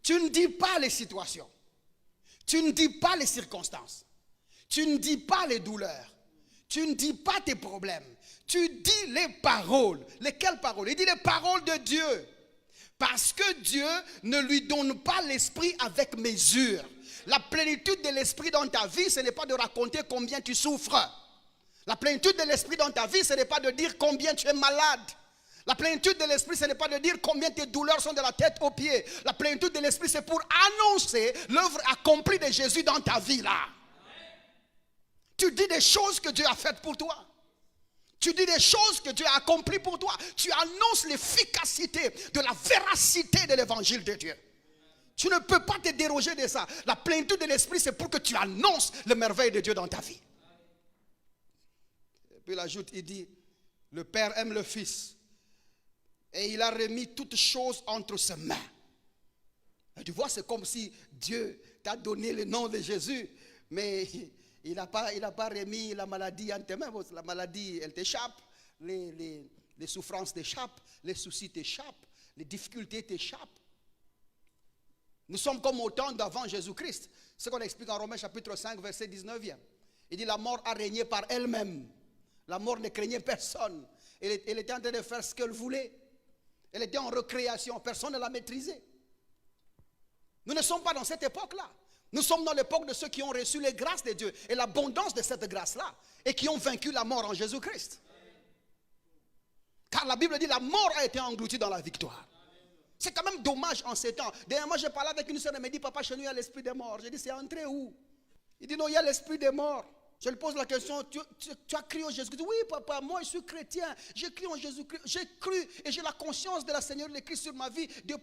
Tu ne dis pas les situations. Tu ne dis pas les circonstances. Tu ne dis pas les douleurs. Tu ne dis pas tes problèmes. Tu dis les paroles. Lesquelles paroles? Il dit les paroles de Dieu. Parce que Dieu ne lui donne pas l'esprit avec mesure. La plénitude de l'esprit dans ta vie, ce n'est pas de raconter combien tu souffres. La plénitude de l'esprit dans ta vie, ce n'est pas de dire combien tu es malade. La plénitude de l'esprit, ce n'est pas de dire combien tes douleurs sont de la tête aux pieds. La plénitude de l'esprit, c'est pour annoncer l'œuvre accomplie de Jésus dans ta vie là. Tu dis des choses que Dieu a faites pour toi. Tu dis des choses que Dieu a accomplies pour toi. Tu annonces l'efficacité de la véracité de l'évangile de Dieu. Tu ne peux pas te déroger de ça. La plénitude de l'esprit, c'est pour que tu annonces le merveille de Dieu dans ta vie. Et puis il ajoute, il dit, le Père aime le Fils. Et il a remis toutes choses entre ses mains. Et tu vois, c'est comme si Dieu t'a donné le nom de Jésus, mais il n'a pas remis la maladie entre tes mains. La maladie, elle t'échappe, les souffrances t'échappent, les soucis t'échappent, les difficultés t'échappent. Nous sommes comme au temps d'avant Jésus-Christ. Ce qu'on explique en Romains chapitre 5, verset 19e. Il dit, la mort a régné par elle-même. La mort ne craignait personne. Elle était en train de faire ce qu'elle voulait. Elle était en recréation. Personne ne l'a maîtrisée. Nous ne sommes pas dans cette époque-là. Nous sommes dans l'époque de ceux qui ont reçu les grâces de Dieu et l'abondance de cette grâce-là et qui ont vaincu la mort en Jésus-Christ. Car la Bible dit la mort a été engloutie dans la victoire. C'est quand même dommage en ces temps. Dernièrement, j'ai parlé avec une soeur, elle m'a dit, papa, chez nous, il y a l'esprit des morts. J'ai dit, c'est entré où? Il dit, non, il y a l'esprit des morts. Je lui pose la question, tu as cru en Jésus-Christ? Oui, papa, moi, je suis chrétien. J'ai cru en Jésus-Christ. J'ai cru et j'ai la conscience de la Seigneur de Christ sur ma vie.